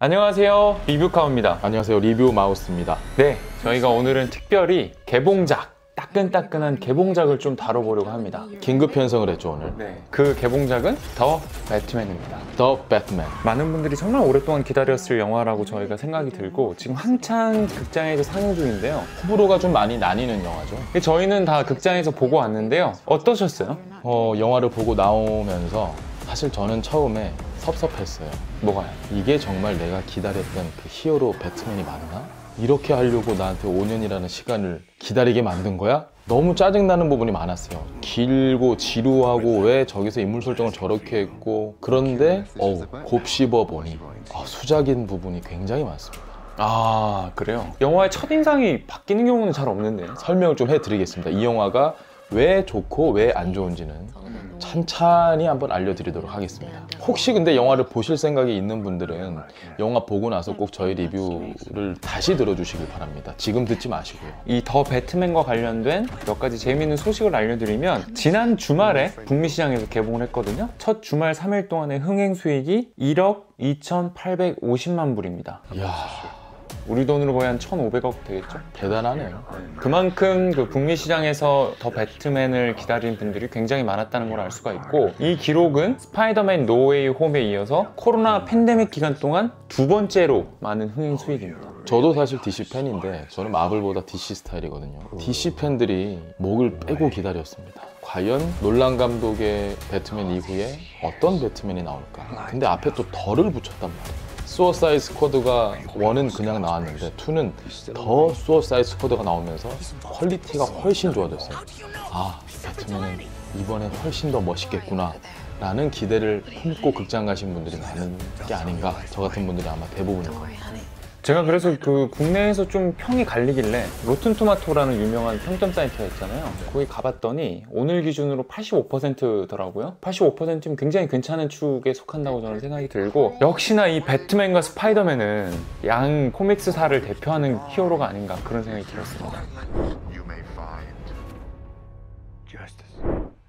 안녕하세요, 리뷰카우입니다. 안녕하세요, 리뷰 마우스입니다. 네, 저희가 오늘은 특별히 개봉작, 따끈따끈한 개봉작을 좀 다뤄보려고 합니다. 긴급 편성을 했죠, 오늘. 네, 그 개봉작은 더 배트맨입니다. 더 배트맨. 많은 분들이 정말 오랫동안 기다렸을 영화라고 저희가 생각이 들고 지금 한창 극장에서 상영 중인데요. 호불호가 좀 많이 나뉘는 영화죠. 저희는 다 극장에서 보고 왔는데요. 어떠셨어요? 영화를 보고 나오면서 사실 저는 처음에 섭섭했어요. 뭐가요? 이게 정말 내가 기다렸던 그 히어로 배트맨이 맞나? 이렇게 하려고 나한테 5년이라는 시간을 기다리게 만든 거야? 너무 짜증나는 부분이 많았어요. 길고 지루하고 왜 저기서 인물 설정을 저렇게 했고, 그런데 곱씹어 보니 수작인 부분이 굉장히 많습니다. 아, 그래요? 영화의 첫인상이 바뀌는 경우는 잘 없는데. 설명을 좀 해드리겠습니다. 이 영화가 왜 좋고 왜 안 좋은지는 찬찬히 한번 알려드리도록 하겠습니다. 혹시 근데 영화를 보실 생각이 있는 분들은 영화 보고 나서 꼭 저희 리뷰를 다시 들어주시길 바랍니다. 지금 듣지 마시고요. 이 더 배트맨과 관련된 몇 가지 재미있는 소식을 알려드리면, 지난 주말에 북미 시장에서 개봉을 했거든요. 첫 주말 3일 동안의 흥행 수익이 1억 2,850만 불입니다. 이야, 우리 돈으로 거의 한 1,500억 되겠죠? 대단하네요. 그만큼 그 북미 시장에서 더 배트맨을 기다린 분들이 굉장히 많았다는 걸 알 수가 있고, 이 기록은 스파이더맨 노웨이 홈에 이어서 코로나 팬데믹 기간 동안 두 번째로 많은 흥행 수익입니다. 저도 사실 DC 팬인데 저는 마블보다 DC 스타일이거든요. DC 팬들이 목을 빼고 기다렸습니다. 과연 놀란 감독의 배트맨 이후에 어떤 배트맨이 나올까? 근데 앞에 또 더를 붙였단 말이에요. 수어사이드 스쿼드가 1은 그냥 나왔는데 2는 더 수어사이드 스쿼드가 나오면서 퀄리티가 훨씬 좋아졌어요. 배트맨은 이번엔 훨씬 더 멋있겠구나 라는 기대를 품고 극장 가신 분들이 많은 게 아닌가. 저 같은 분들이 아마 대부분일 거예요. 제가 그래서 그 국내에서 좀 평이 갈리길래 로튼토마토라는 유명한 평점 사이트가 있잖아요. 거기 가봤더니 오늘 기준으로 85%더라고요. 85%면 굉장히 괜찮은 축에 속한다고 저는 생각이 들고, 역시나 이 배트맨과 스파이더맨은 양 코믹스사를 대표하는 히어로가 아닌가, 그런 생각이 들었습니다.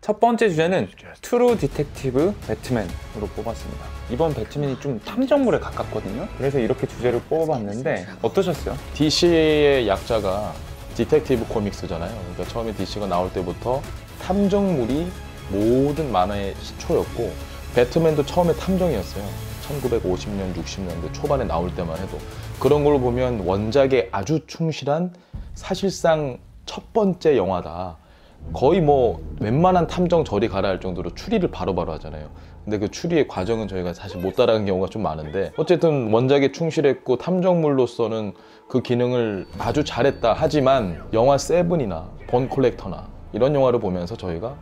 첫 번째 주제는 트루 디텍티브 배트맨으로 뽑았습니다. 이번 배트맨이 좀 탐정물에 가깝거든요. 그래서 이렇게 주제를 뽑아봤는데 어떠셨어요? DC의 약자가 디텍티브 코믹스잖아요. 그러니까 처음에 DC가 나올 때부터 탐정물이 모든 만화의 시초였고, 배트맨도 처음에 탐정이었어요. 1950년, 60년대 초반에 나올 때만 해도. 그런 걸 보면 원작에 아주 충실한, 사실상 첫 번째 영화다. 거의 웬만한 탐정 저리 가라 할 정도로 추리를 바로바로 하잖아요. 근데 그 추리의 과정은 저희가 사실 못 따라간 경우가 좀 많은데, 어쨌든 원작에 충실했고 탐정물로서는 그 기능을 아주 잘했다. 하지만 영화 세븐이나 본 콜렉터나 이런 영화를 보면서 저희가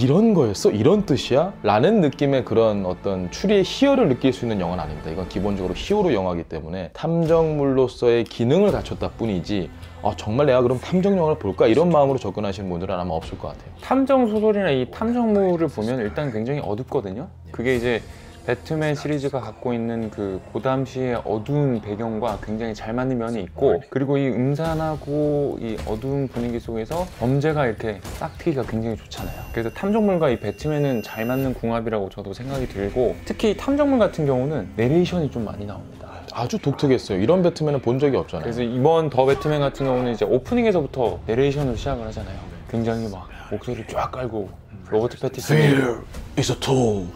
이런 거였어? 이런 뜻이야? 라는 느낌의 그런 어떤 추리의 희열을 느낄 수 있는 영화는 아닙니다. 이건 기본적으로 히어로 영화이기 때문에 탐정물로서의 기능을 갖췄다 뿐이지, 정말 내가 그럼 탐정 영화를 볼까? 이런 마음으로 접근하시는 분들은 아마 없을 것 같아요. 탐정 소설이나 이 탐정물을 보면 일단 굉장히 어둡거든요. 그게 이제 배트맨 시리즈가 갖고 있는 그 고담시의 어두운 배경과 굉장히 잘 맞는 면이 있고, 그리고 이 음산하고 이 어두운 분위기 속에서 범죄가 이렇게 싹 트기가 굉장히 좋잖아요. 그래서 탐정물과 이 배트맨은 잘 맞는 궁합이라고 저도 생각이 들고, 특히 탐정물 같은 경우는 내레이션이 좀 많이 나옵니다. 아주 독특했어요. 이런 배트맨은 본 적이 없잖아요. 그래서 이번 더 배트맨 같은 경우는 이제 오프닝에서부터 내레이션으로 시작을 하잖아요. 굉장히 막 목소리 쫙 깔고, 로버트 패티슨이 Fear is a tool.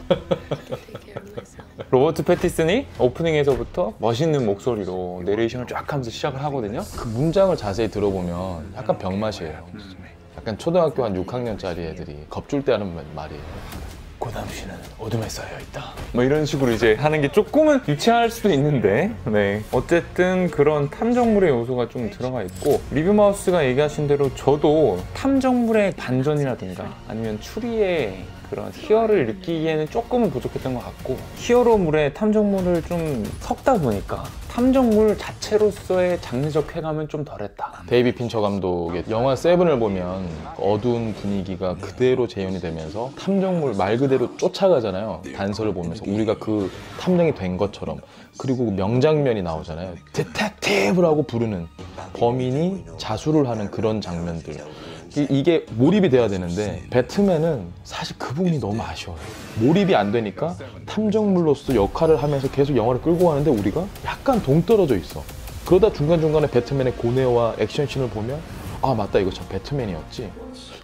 로버트 패티슨이 오프닝에서부터 멋있는 목소리로 내레이션을 쫙 하면서 시작을 하거든요. 그 문장을 자세히 들어보면 약간 병맛이에요. 약간 초등학교 한 6학년짜리 애들이 겁줄 때 하는 말이에요. 고담시는 어둠에 쌓여있다. 이런 식으로 이제 하는 게 조금은 유치할 수도 있는데, 어쨌든 그런 탐정물의 요소가 좀 들어가 있고, 리뷰마우스가 얘기하신 대로 저도 탐정물의 반전이라든가 아니면 추리의 그런 희열을 느끼기에는 조금은 부족했던 것 같고, 히어로물에 탐정물을 좀 섞다 보니까 탐정물 자체로서의 장르적 쾌감은 좀 덜했다. 데이비 핀처 감독의 영화 세븐을 보면 어두운 분위기가 그대로 재현이 되면서 탐정물 말 그대로 쫓아가잖아요. 단서를 보면서 우리가 그 탐정이 된 것처럼. 그리고 명장면이 나오잖아요. 디텍티브라고 부르는 범인이 자수를 하는 그런 장면들. 이게 몰입이 돼야 되는데 배트맨은 사실 그 부분이 너무 아쉬워요. 몰입이 안 되니까 탐정물로서 역할을 하면서 계속 영화를 끌고 가는데 우리가 약간 동떨어져 있어. 그러다 중간중간에 배트맨의 고뇌와 액션씬을 보면 아 맞다 이거 참 배트맨이었지.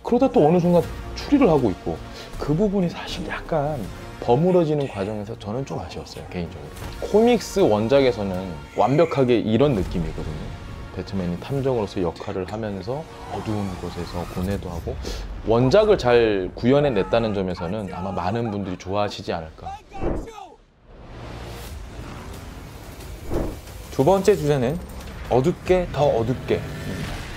그러다 또 어느 순간 추리를 하고 있고 그 부분이 사실 약간 버무러지는 과정에서 저는 좀 아쉬웠어요 개인적으로. 코믹스 원작에서는 완벽하게 이런 느낌이거든요. 배트맨이 탐정으로서 역할을 하면서 어두운 곳에서 고뇌도 하고 원작을 잘 구현해냈다는 점에서는 아마 많은 분들이 좋아하시지 않을까. 두 번째 주제는 어둡게 더 어둡게.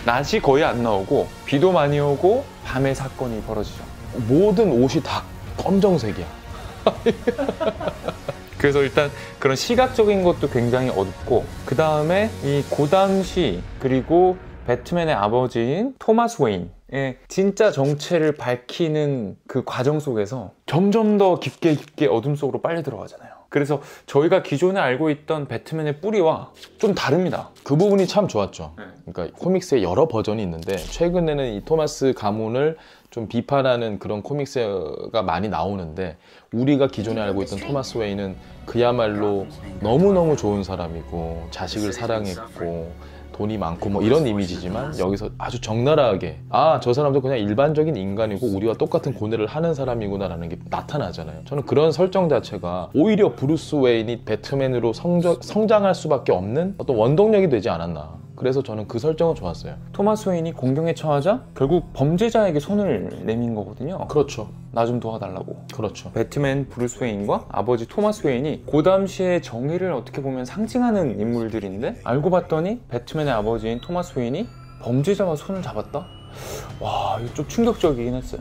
낮이 거의 안 나오고 비도 많이 오고 밤에 사건이 벌어지죠. 모든 옷이 다 검정색이야. 그래서 일단 그런 시각적인 것도 굉장히 어둡고 그 다음에 이 고담시 그리고 배트맨의 아버지인 토마스 웨인의 진짜 정체를 밝히는 그 과정 속에서 점점 더 깊게 어둠 속으로 빨리 들어가잖아요. 그래서 저희가 기존에 알고 있던 배트맨의 뿌리와 좀 다릅니다. 그 부분이 참 좋았죠. 그러니까 코믹스에 여러 버전이 있는데 최근에는 이 토마스 가문을 좀 비판하는 그런 코믹스가 많이 나오는데 우리가 기존에 알고 있던 토마스 웨인은 그야말로 너무너무 좋은 사람이고 자식을 사랑했고 돈이 많고 뭐 이런 이미지지만 여기서 아주 적나라하게 아, 저 사람도 그냥 일반적인 인간이고 우리와 똑같은 고뇌를 하는 사람이구나 라는 게 나타나잖아요. 저는 그런 설정 자체가 오히려 브루스 웨인이 배트맨으로 성장할 수밖에 없는 어떤 원동력이 되지 않았나. 그래서 저는 그 설정은 좋았어요. 토마스 웨인이 공경에 처하자 결국 범죄자에게 손을 내민 거거든요. 그렇죠. 나 좀 도와달라고. 그렇죠. 배트맨 브루스 웨인과 아버지 토마스 웨인이 고담시의 정의를 어떻게 보면 상징하는 인물들인데 알고 봤더니 배트맨의 아버지인 토마스 웨인이 범죄자와 손을 잡았다? 와, 이거 좀 충격적이긴 했어요.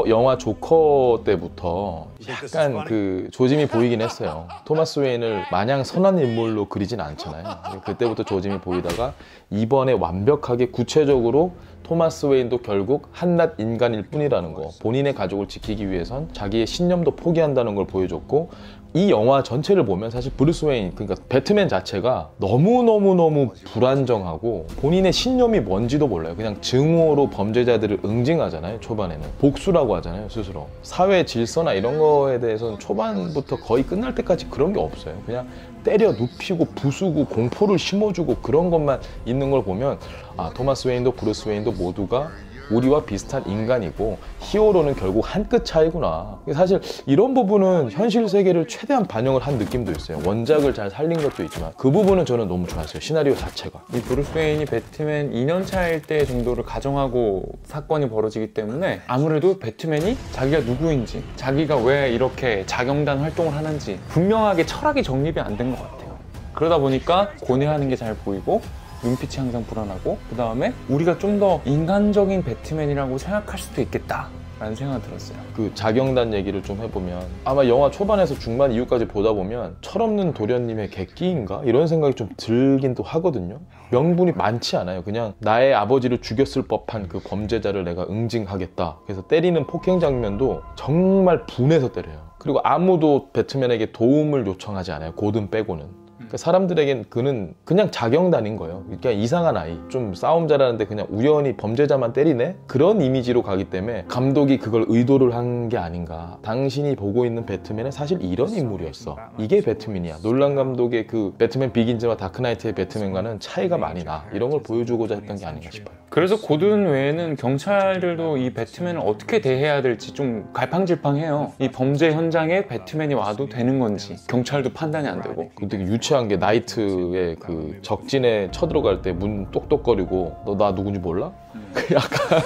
영화 조커 때부터 약간 그 조짐이 보이긴 했어요. 토마스 웨인을 마냥 선한 인물로 그리진 않잖아요. 그때부터 조짐이 보이다가 이번에 완벽하게 구체적으로 토마스 웨인도 결국 한낱 인간일 뿐이라는 거, 본인의 가족을 지키기 위해선 자기의 신념도 포기한다는 걸 보여줬고 이 영화 전체를 보면 사실 브루스 웨인, 그러니까 배트맨 자체가 너무너무 불안정하고 본인의 신념이 뭔지도 몰라요. 그냥 증오로 범죄자들을 응징하잖아요. 초반에는 복수라고 하잖아요. 스스로 사회 질서나 이런 거에 대해서는 초반부터 거의 끝날 때까지 그런 게 없어요. 그냥 때려 눕히고 부수고 공포를 심어주고 그런 것만 있는 걸 보면 아, 토마스 웨인도 브루스 웨인도 모두가 우리와 비슷한 인간이고 히어로는 결국 한 끗 차이구나. 사실 이런 부분은 현실 세계를 최대한 반영을 한 느낌도 있어요. 원작을 잘 살린 것도 있지만 그 부분은 저는 너무 좋았어요. 시나리오 자체가. 이 브루스 웨인이 배트맨 2년 차일 때 정도를 가정하고 사건이 벌어지기 때문에 아무래도 배트맨이 자기가 누구인지, 자기가 왜 이렇게 자경단 활동을 하는지 분명하게 철학이 정립이 안 된 것 같아요. 그러다 보니까 고뇌하는 게 잘 보이고 눈빛이 항상 불안하고 그 다음에 우리가 좀 더 인간적인 배트맨이라고 생각할 수도 있겠다 라는 생각이 들었어요. 그 자경단 얘기를 좀 해보면 아마 영화 초반에서 중반 이후까지 보다 보면 철없는 도련님의 객기인가? 이런 생각이 좀 들긴 또 하거든요. 명분이 많지 않아요. 그냥 나의 아버지를 죽였을 법한 그 범죄자를 내가 응징하겠다. 그래서 때리는 폭행 장면도 정말 분해서 때려요. 그리고 아무도 배트맨에게 도움을 요청하지 않아요. 고든 빼고는. 그러니까 사람들에겐 그는 그냥 자경단인 거예요. 그냥 이상한 아이, 좀 싸움 잘하는데 그냥 우연히 범죄자만 때리네? 그런 이미지로 가기 때문에 감독이 그걸 의도를 한 게 아닌가. 당신이 보고 있는 배트맨은 사실 이런 인물이었어. 이게 배트맨이야. 놀란 감독의 그 배트맨 비긴즈와 다크나이트의 배트맨과는 차이가 많이 나. 이런 걸 보여주고자 했던 게 아닌가 싶어요. 그래서 고든 외에는 경찰들도 이 배트맨을 어떻게 대해야 될지 좀 갈팡질팡해요. 이 범죄 현장에 배트맨이 와도 되는 건지 경찰도 판단이 안 되고. 되게 유치한 게 나이트의 그 적진에 쳐들어갈 때 문 똑똑거리고 너 나 누군지 몰라? 약간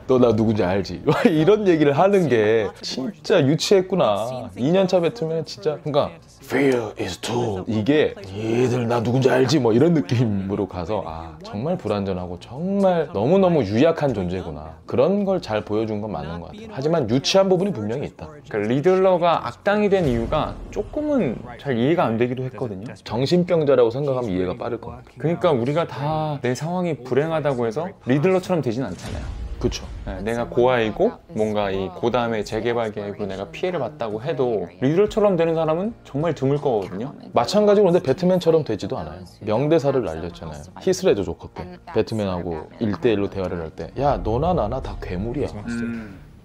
너 나 누군지 알지? 이런 얘기를 하는 게 진짜 유치했구나. 2년차 배트맨은 진짜 그러니까 Fear is tool. 이게 얘들 나 누군지 알지? 뭐 이런 느낌으로 가서 아 정말 불완전하고 정말 너무너무 유약한 존재구나. 그런 걸 잘 보여준 건 맞는 것 같아요. 하지만 유치한 부분이 분명히 있다. 그러니까 리들러가 악당이 된 이유가 조금은 잘 이해가 안 되기도 했거든요. 정신병자라고 생각하면 이해가 빠를 것 같아요. 그러니까 우리가 다 내 상황이 불행하다고 해서 리들러처럼 되진 않잖아요. 그쵸. 내가 고아이고 뭔가 이 고담의 재개발 계획으로 내가 피해를 봤다고 해도 리들처럼 되는 사람은 정말 드물 거거든요. 마찬가지로 근데 배트맨처럼 되지도 않아요. 명대사를 날렸잖아요. 히스레저 조커께 배트맨하고 1대1로 대화를 할 때 야 너나 나나 다 괴물이야.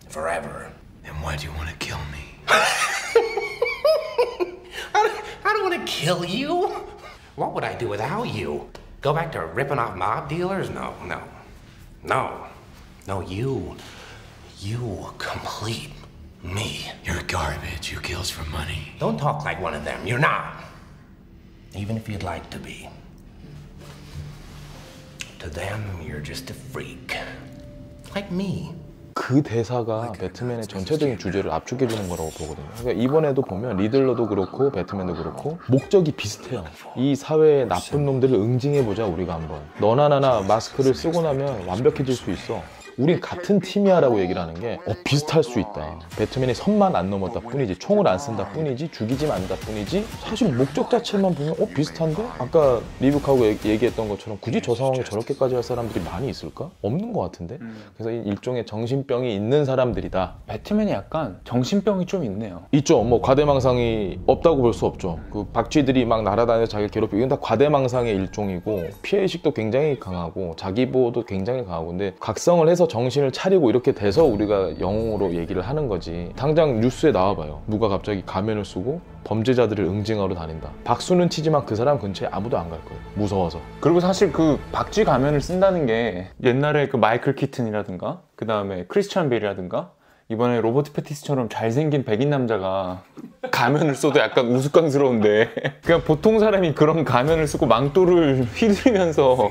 Forever. Then why do you want to kill me? I don't want to kill you. What would I do without you? Go back to ripping off mob dealers? No. No, you complete me. You're garbage. You kills for money. Don't talk like one of them. You're not. Even if you'd like to be. To them, you're just a freak. Like me. 그 대사가 배트맨의 전체적인 주제를 압축해주는 거라고 보거든요. 그러니까 이번에도 보면 리들러도 그렇고 배트맨도 그렇고 목적이 비슷해요. 이 사회의 나쁜 놈들을 응징해보자 우리가 한번. 너나 나나 마스크를 쓰고 나면 완벽해질 수 있어. 우린 같은 팀이야 라고 얘기를 하는 게 비슷할 수 있다. 배트맨이 선만 안 넘었다 뿐이지 총을 안 쓴다 뿐이지 죽이지 않는다 뿐이지 사실 목적 자체만 보면 비슷한데? 아까 리뷰하고 얘기했던 것처럼 굳이 저 상황에 저렇게까지 할 사람들이 많이 있을까? 없는 것 같은데? 그래서 일종의 정신병이 있는 사람들이다. 배트맨이 약간 정신병이 좀 있네요. 있죠. 뭐 과대망상이 없다고 볼 수 없죠. 그 박쥐들이 막 날아다니면서 자기를 괴롭히고 이건 다 과대망상의 일종이고 피해의식도 굉장히 강하고 자기보호도 굉장히 강하고 근데 각성을 해서 정신을 차리고 이렇게 돼서 우리가 영웅으로 얘기를 하는 거지. 당장 뉴스에 나와봐요. 누가 갑자기 가면을 쓰고 범죄자들을 응징하러 다닌다. 박수는 치지만 그 사람 근처에 아무도 안 갈 거예요. 무서워서. 그리고 사실 그 박쥐 가면을 쓴다는 게 옛날에 그 마이클 키튼이라든가 그 다음에 크리스찬 베일이라든가 이번에 로버트 패티스처럼 잘생긴 백인 남자가 가면을 써도 약간 우스꽝스러운데 그냥 보통 사람이 그런 가면을 쓰고 망토를 휘두르면서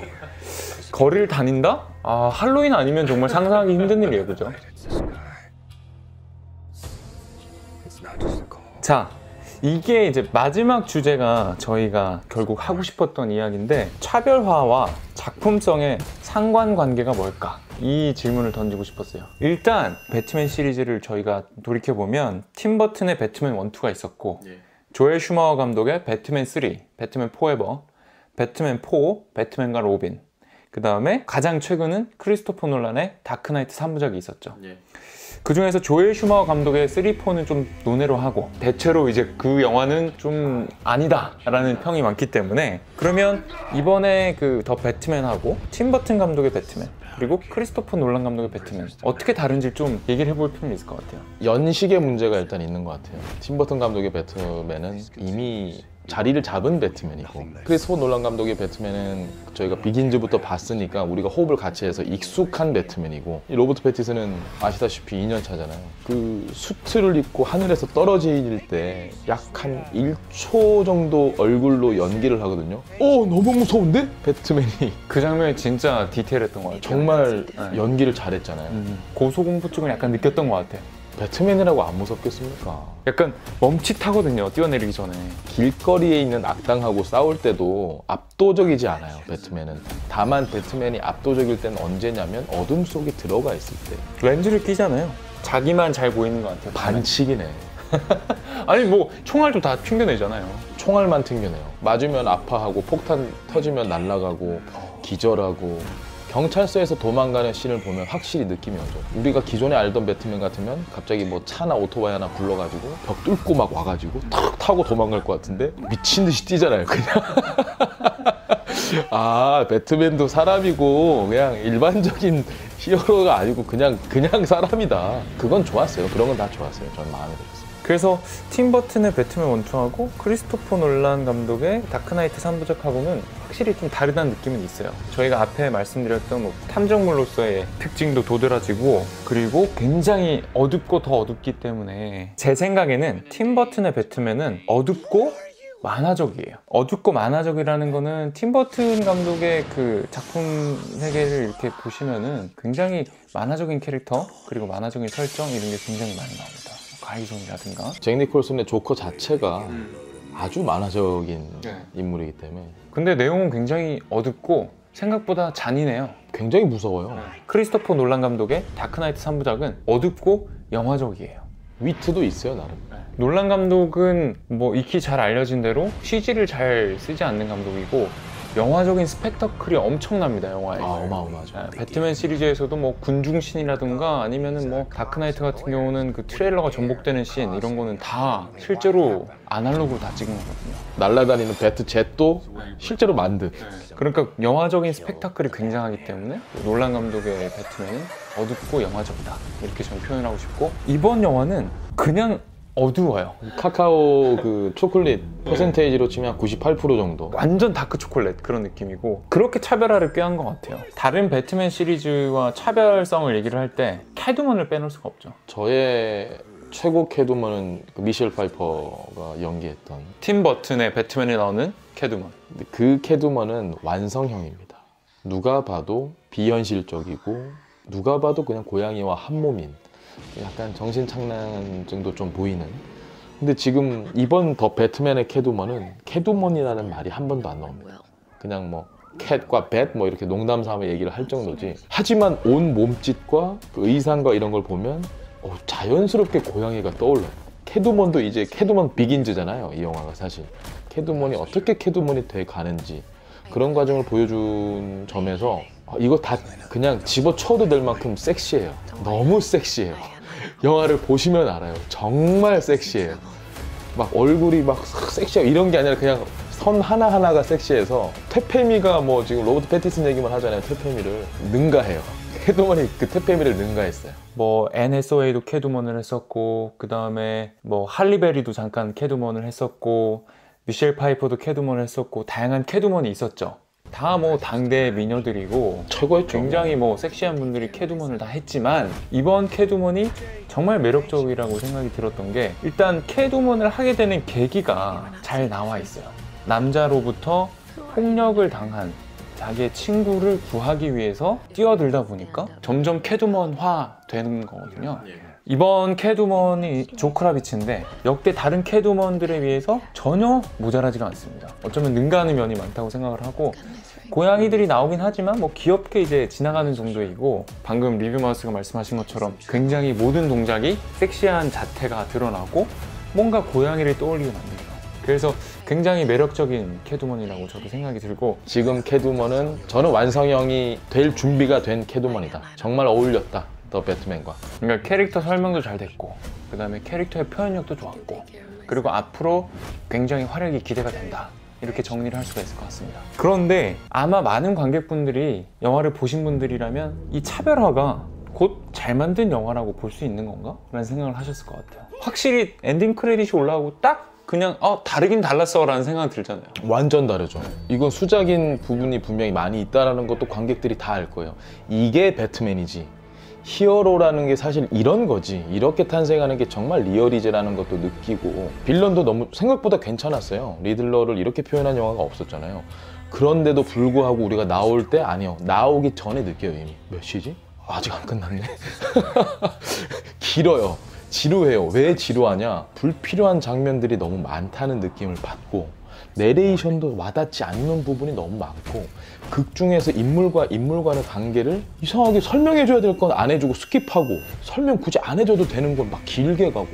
거리를 다닌다? 아, 할로윈 아니면 정말 상상하기 힘든 일이에요, 그죠? 자, 이게 이제 마지막 주제가 저희가 결국 하고 싶었던 이야기인데 차별화와 작품성의 상관관계가 뭘까? 이 질문을 던지고 싶었어요. 일단 배트맨 시리즈를 저희가 돌이켜보면 팀 버튼의 배트맨 1, 2가 있었고 조엘 슈마워 감독의 배트맨 3, 배트맨 포에버, 배트맨 4, 배트맨과 로빈 그 다음에 가장 최근은 크리스토퍼 놀란의 다크나이트 3부작이 있었죠. 그 중에서 조엘 슈마워 감독의 3, 4는 좀 논외로 하고 대체로 이제 그 영화는 좀 아니다 라는 평이 많기 때문에 그러면 이번에 그 더 배트맨하고 팀 버튼 감독의 배트맨 그리고 크리스토퍼 놀란 감독의 배트맨 어떻게 다른지 좀 얘기를 해볼 필요는 있을 것 같아요. 연식의 문제가 일단 있는 것 같아요. 팀 버튼 감독의 배트맨은 이미 자리를 잡은 배트맨이고 크리스토퍼 놀란 감독의 배트맨은 저희가 비긴즈부터 봤으니까 우리가 호흡을 같이 해서 익숙한 배트맨이고 이 로버트 패티슨은 아시다시피 2년 차잖아요. 그 수트를 입고 하늘에서 떨어질 때 약 한 1초 정도 얼굴로 연기를 하거든요. 너무 무서운데? 배트맨이 그 장면이 진짜 디테일했던 것 같아요. 정말 연기를 잘했잖아요. 고소공포증을 약간 느꼈던 것 같아요. 배트맨이라고 안 무섭겠습니까? 약간 멈칫하거든요, 뛰어내리기 전에. 길거리에 있는 악당하고 싸울 때도 압도적이지 않아요, 배트맨은. 다만 배트맨이 압도적일 때는 언제냐면 어둠 속에 들어가 있을 때. 렌즈를 끼잖아요. 자기만 잘 보이는 것 같아요. 반칙이네. 아니 뭐 총알도 다 튕겨내잖아요. 총알만 튕겨내요. 맞으면 아파하고 폭탄 터지면 날아가고 기절하고 경찰서에서 도망가는 씬을 보면 확실히 느낌이 오죠. 우리가 기존에 알던 배트맨 같으면 갑자기 뭐 차나 오토바이 하나 불러가지고 벽 뚫고 막 와가지고 탁 타고 도망갈 것 같은데 미친 듯이 뛰잖아요, 그냥. 아, 배트맨도 사람이고 그냥 일반적인 히어로가 아니고 그냥 사람이다. 그건 좋았어요. 그런 건 다 좋았어요. 저는 마음에 들었어요. 그래서 팀 버튼의 배트맨 1, 2하고 크리스토퍼 놀란 감독의 다크나이트 3부작하고는 확실히 좀 다르다는 느낌은 있어요. 저희가 앞에 말씀드렸던 뭐 탐정물로서의 특징도 도드라지고 그리고 굉장히 어둡고 더 어둡기 때문에 제 생각에는 팀 버튼의 배트맨은 어둡고 만화적이에요. 어둡고 만화적이라는 거는 팀 버튼 감독의 그 작품 세계를 이렇게 보시면은 굉장히 만화적인 캐릭터 그리고 만화적인 설정 이런 게 굉장히 많이 나옵니다. 가이존이라든가 잭 니콜슨의 조커 자체가 아주 만화적인 인물이기 때문에. 근데 내용은 굉장히 어둡고 생각보다 잔인해요. 굉장히 무서워요. 크리스토퍼 놀란 감독의 다크나이트 3부작은 어둡고 영화적이에요. 위트도 있어요, 나름. 놀란 감독은 뭐 익히 잘 알려진 대로 CG를 잘 쓰지 않는 감독이고 영화적인 스펙터클이 엄청납니다, 영화에. 어마어마하죠. 배트맨 시리즈에서도 뭐 군중신이라든가 아니면은 뭐 다크나이트 같은 경우는 그 트레일러가 전복되는 씬 이런 거는 다 실제로 아날로그로 다 찍은 거거든요. 날아다니는 배트 젯도 실제로 만든. 그러니까 영화적인 스펙타클이 굉장하기 때문에 놀란 감독의 배트맨은 어둡고 영화적이다 이렇게 저는 표현을 하고 싶고, 이번 영화는 그냥 어두워요. 카카오 그 초콜릿 퍼센테이지로 치면 98% 정도. 완전 다크 초콜릿 그런 느낌이고, 그렇게 차별화를 꾀한 것 같아요. 다른 배트맨 시리즈와 차별성을 얘기를 할 때 캐트우먼을 빼놓을 수가 없죠. 저의 최고 캐트우먼은 그 미셸 파이퍼가 연기했던 팀 버튼의 배트맨에 나오는 캐트우먼. 근데 그 캐트우먼은 완성형입니다. 누가 봐도 비현실적이고 누가 봐도 그냥 고양이와 한 몸인, 약간 정신착란증도 좀 보이는. 근데 지금 이번 더 배트맨의 캐트우먼은 캐트우먼이라는 말이 한 번도 안 나옵니다. 그냥 뭐 캣과 뱃 뭐 이렇게 농담 삼아 얘기를 할 정도지. 하지만 온 몸짓과 그 의상과 이런 걸 보면 자연스럽게 고양이가 떠올라요. 캐트우먼도 이제 캐트우먼 비긴즈잖아요, 이 영화가. 사실 캐트우먼이 어떻게 캐트우먼이 돼 가는지 그런 과정을 보여준 점에서 이거 다 그냥 집어쳐도 될 만큼 섹시해요. 너무 섹시해요. 영화를 보시면 알아요. 정말 섹시해요. 막 얼굴이 막 섹시하고 이런 게 아니라 그냥 선 하나하나가 섹시해서, 퇴폐미가 뭐 지금 로버트 패티슨 얘기만 하잖아요. 퇴폐미를 능가해요. 캐트우먼이 그 퇴폐미를 능가했어요. 뭐 NSOA도 캐트우먼을 했었고, 그 다음에 뭐 할리베리도 잠깐 캐트우먼을 했었고, 미셸 파이퍼도 캐트우먼을 했었고, 다양한 캐트우먼이 있었죠. 다 뭐 당대 미녀들이고 최고였죠. 굉장히 뭐 섹시한 분들이 캐트우먼을 다 했지만, 이번 캐트우먼이 정말 매력적이라고 생각이 들었던 게, 일단 캐트우먼을 하게 되는 계기가 잘 나와 있어요. 남자로부터 폭력을 당한 자기의 친구를 구하기 위해서 뛰어들다 보니까 점점 캐트우먼화 되는 거거든요. 이번 캐트우먼이 조크라비츠인데 역대 다른 캐트우먼들에 비해서 전혀 모자라지가 않습니다. 어쩌면 능가하는 면이 많다고 생각을 하고, 고양이들이 나오긴 하지만 뭐 귀엽게 이제 지나가는 정도이고, 방금 리뷰마우스가 말씀하신 것처럼 굉장히 모든 동작이 섹시한 자태가 드러나고 뭔가 고양이를 떠올리게 만들어요. 그래서 굉장히 매력적인 캐트우먼이라고 저도 생각이 들고, 지금 캐트우먼은 저는 완성형이 될 준비가 된 캐트우먼이다. 정말 어울렸다, 더 배트맨과. 그러니까 캐릭터 설명도 잘 됐고, 그 다음에 캐릭터의 표현력도 좋았고, 그리고 앞으로 굉장히 활약이 기대가 된다, 이렇게 정리를 할 수가 있을 것 같습니다. 그런데 아마 많은 관객분들이, 영화를 보신 분들이라면 이 차별화가 곧 잘 만든 영화라고 볼 수 있는 건가? 라는 생각을 하셨을 것 같아요. 확실히 엔딩 크레딧이 올라오고 딱 그냥 다르긴 달랐어 라는 생각이 들잖아요. 완전 다르죠. 이건 수작인 부분이 분명히 많이 있다는 것도 관객들이 다 알 거예요. 이게 배트맨이지, 히어로라는 게 사실 이런 거지, 이렇게 탄생하는 게 정말 리얼이지라는 것도 느끼고, 빌런도 너무 생각보다 괜찮았어요. 리들러를 이렇게 표현한 영화가 없었잖아요. 그런데도 불구하고 우리가 나올 때, 아니요, 나오기 전에 느껴요. 이미 몇 시지? 아직 안 끝났네. 길어요. 지루해요. 왜 지루하냐? 불필요한 장면들이 너무 많다는 느낌을 받고, 내레이션도 와닿지 않는 부분이 너무 많고, 극 중에서 인물과 인물과의 관계를 이상하게 설명해줘야 될 건 안 해주고 스킵하고, 설명 굳이 안 해줘도 되는 건 막 길게 가고,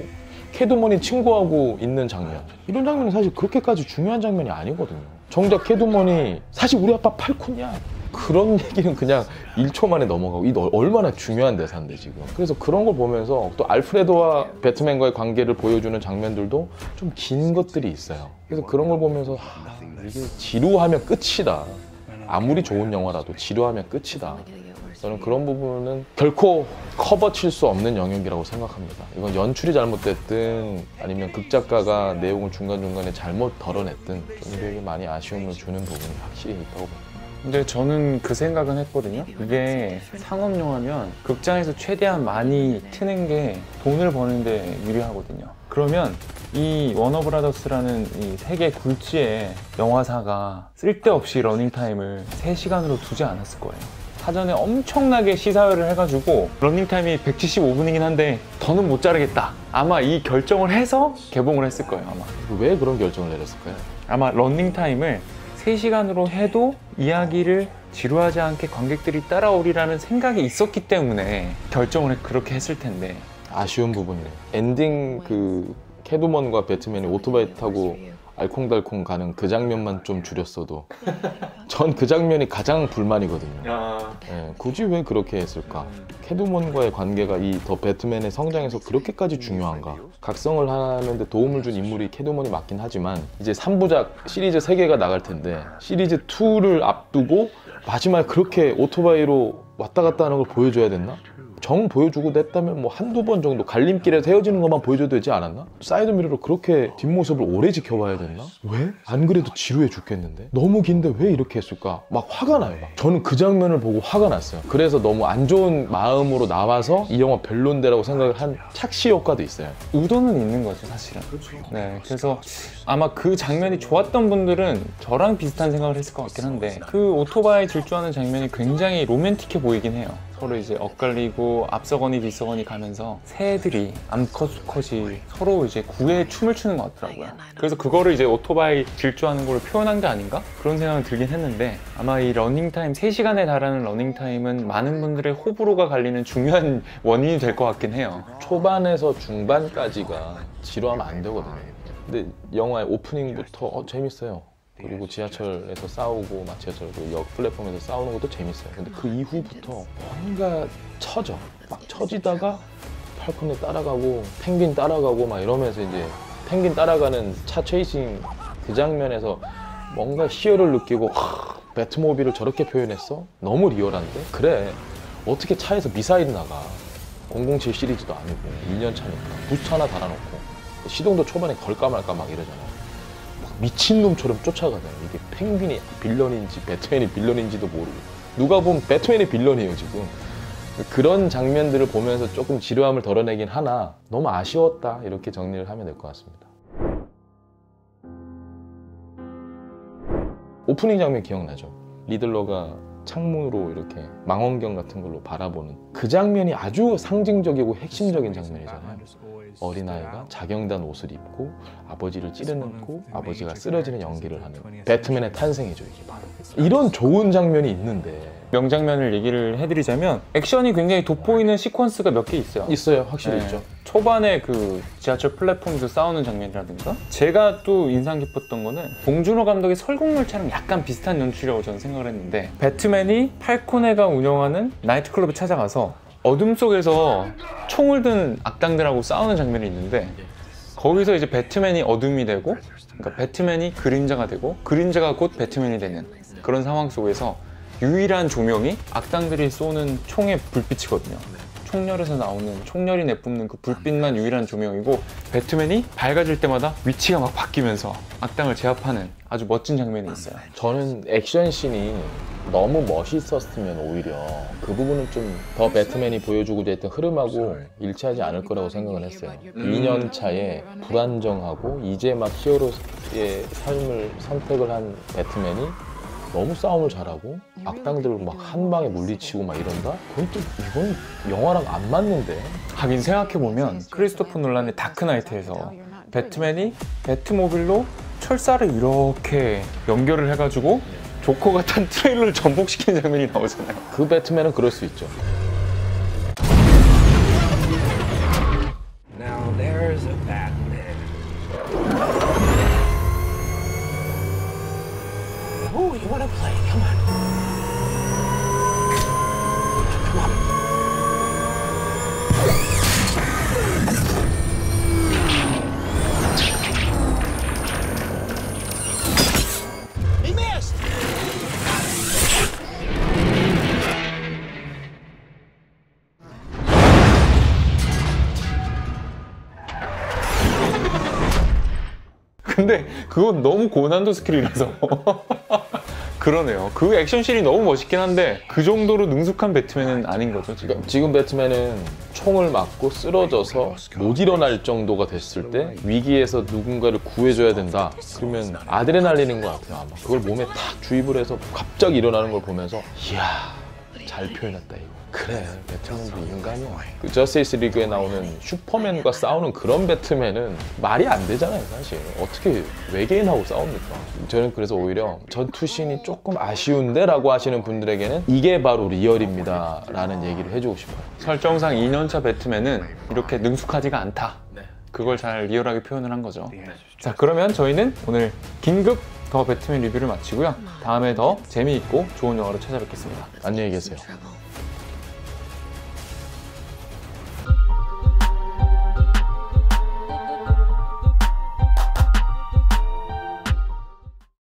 캐트우먼이 친구하고 있는 장면, 이런 장면은 사실 그렇게까지 중요한 장면이 아니거든요. 정작 캐트우먼이 사실 우리 아빠 팔콘이야, 그런 얘기는 그냥 1초 만에 넘어가고, 이 얼마나 중요한 대사인데 지금. 그래서 그런 걸 보면서 또 알프레도와 배트맨과의 관계를 보여주는 장면들도 좀 긴 것들이 있어요. 그래서 그런 걸 보면서 이게 지루하면 끝이다, 아무리 좋은 영화라도 지루하면 끝이다. 저는 그런 부분은 결코 커버 칠 수 없는 영역이라고 생각합니다. 이건 연출이 잘못됐든 아니면 극작가가 내용을 중간중간에 잘못 덜어냈든 좀 되게 많이 아쉬움을 주는 부분이 확실히 있다고 봅니다. 근데 저는 그 생각은 했거든요. 이게 상업영화면 극장에서 최대한 많이 트는 게 돈을 버는데 유리하거든요. 그러면 이 워너브라더스라는 이 세계 굴지의 영화사가 쓸데없이 러닝타임을 3시간으로 두지 않았을 거예요. 사전에 엄청나게 시사회를 해가지고 러닝타임이 175분이긴 한데 더는 못 자르겠다, 아마 이 결정을 해서 개봉을 했을 거예요. 아마 왜 그런 결정을 내렸을까요? 아마 러닝타임을 3시간으로 해도 이야기를 지루하지 않게 관객들이 따라오리라는 생각이 있었기 때문에 결정을 그렇게 했을 텐데. 아쉬운 부분이네요. 엔딩 그 캐트우먼과 배트맨이 오토바이 타고 알콩달콩 가는 그 장면만 좀 줄였어도 전 그 장면이 가장 불만이거든요. 예, 굳이 왜 그렇게 했을까? 캐트우먼과의 관계가 이 더 배트맨의 성장에서 그렇게까지 중요한가? 각성을 하는데 도움을 준 인물이 캐트우먼이 맞긴 하지만 이제 3부작 시리즈 3개가 나갈 텐데 시리즈 2를 앞두고 마지막에 그렇게 오토바이로 왔다 갔다 하는 걸 보여줘야 됐나? 정 보여주고 냈다면 뭐 한두 번 정도 갈림길에서 헤어지는 것만 보여줘도 되지 않았나? 사이드미러로 그렇게 뒷모습을 오래 지켜봐야 됐나? 왜? 안 그래도 지루해 죽겠는데? 너무 긴데 왜 이렇게 했을까? 막 화가 나요. 막. 저는 그 장면을 보고 화가 났어요. 그래서 너무 안 좋은 마음으로 나와서 이 영화 별론데라고 생각을 한 착시 효과도 있어요. 의도는 있는 거죠, 사실은. 네, 그래서 아마 그 장면이 좋았던 분들은 저랑 비슷한 생각을 했을 것 같긴 한데 그 오토바이 질주하는 장면이 굉장히 로맨틱해 보이긴 해요. 서로 이제 엇갈리고 앞서거니 뒤서거니 가면서 새들이 암컷 수컷이 서로 이제 구애의 춤을 추는 것 같더라고요. 그래서 그거를 이제 오토바이 질주하는 걸 표현한 게 아닌가? 그런 생각은 들긴 했는데 아마 이 러닝타임 3시간에 달하는 러닝타임은 많은 분들의 호불호가 갈리는 중요한 원인이 될 것 같긴 해요. 초반에서 중반까지가 지루하면 안 되거든요. 근데 영화의 오프닝부터 재밌어요. 그리고 지하철에서 싸우고 막 지하철 그 역 플랫폼에서 싸우는 것도 재밌어요. 근데 그 이후부터 뭔가 처져. 막 처지다가 팔콘에 따라가고 펭귄 따라가고 막 이러면서 이제 펭귄 따라가는 차 체이싱 그 장면에서 뭔가 희열을 느끼고 배트모빌을 저렇게 표현했어? 너무 리얼한데? 그래. 어떻게 차에서 미사일이 나가. 007 시리즈도 아니고 2년 차니까 부스터 하나 달아놓고 시동도 초반에 걸까 말까 막 이러잖아. 미친놈처럼 쫓아가잖아요. 이게 펭귄이 빌런인지 배트맨이 빌런인지도 모르고 누가 보면 배트맨이 빌런이에요 지금. 그런 장면들을 보면서 조금 지루함을 덜어내긴 하나 너무 아쉬웠다 이렇게 정리를 하면 될 것 같습니다. 오프닝 장면 기억나죠? 리들러가 창문으로 이렇게 망원경 같은 걸로 바라보는 그 장면이 아주 상징적이고 핵심적인 장면이잖아요. 어린아이가 자경단 옷을 입고 아버지를 찌르는고 아버지가 쓰러지는 연기를 하는 배트맨의 탄생이죠 이게 바로. 이런 좋은 장면이 있는데 명장면을 얘기를 해드리자면 액션이 굉장히 돋보이는 시퀀스가 몇 개 있어요. 있어요. 확실히 네. 있죠. 초반에 그 지하철 플랫폼에서 싸우는 장면이라든가 제가 또 인상 깊었던 거는 봉준호 감독의 설국열차랑 약간 비슷한 연출이라고 저는 생각을 했는데 배트맨이 팔코네가 운영하는 나이트클럽에 찾아가서 어둠 속에서 총을 든 악당들하고 싸우는 장면이 있는데 거기서 이제 배트맨이 어둠이 되고 그러니까 배트맨이 그림자가 되고 그림자가 곧 배트맨이 되는 그런 상황 속에서 유일한 조명이 악당들이 쏘는 총의 불빛이거든요. 총열에서 나오는 총열이 내뿜는 그 불빛만 유일한 조명이고 배트맨이 밝아질 때마다 위치가 막 바뀌면서 악당을 제압하는 아주 멋진 장면이 있어요. 저는 액션씬이 너무 멋있었으면 오히려 그 부분은 좀 더 배트맨이 보여주고자 했던 흐름하고 일치하지 않을 거라고 생각을 했어요. 2년 차에 불안정하고 이제 막 히어로의 삶을 선택을 한 배트맨이 너무 싸움을 잘하고 악당들을 막 한 방에 물리치고 막 이런다? 그건 또 이건 영화랑 안 맞는데? 하긴 생각해보면 크리스토퍼 놀란의 다크나이트에서 배트맨이 배트모빌로 철사를 이렇게 연결을 해가지고 조커가 탄 트레일러를 전복시키는 장면이 나오잖아요. 그 배트맨은 그럴 수 있죠. Now there's a Batman. Who you wanna play? Come on. Come on. He missed. 근데 그건 너무 고난도 스킬이라서 그러네요. 그 액션씬이 너무 멋있긴 한데 그 정도로 능숙한 배트맨은 아닌 거죠 지금. 그러니까 지금 배트맨은 총을 맞고 쓰러져서 못 일어날 정도가 됐을 때 위기에서 누군가를 구해줘야 된다. 그러면 아드레날린인 것 같아요 아마. 그걸 몸에 탁 주입을 해서 갑자기 일어나는 걸 보면서 이야 잘 표현했다 이거. 그래 배트맨도 인간이야. 그 저스티스 리그에 나오는 슈퍼맨과 싸우는 그런 배트맨은 말이 안 되잖아요 사실. 어떻게 외계인하고 싸웁니까? 저는 그래서 오히려 전투씬이 조금 아쉬운데 라고 하시는 분들에게는 이게 바로 리얼입니다 라는 얘기를 해주고 싶어요. 설정상 2년차 배트맨은 이렇게 능숙하지가 않다. 그걸 잘 리얼하게 표현을 한 거죠. 자, 그러면 저희는 오늘 긴급 더 배트맨 리뷰를 마치고요. 다음에 더 재미있고 좋은 영화로 찾아뵙겠습니다. 안녕히 계세요.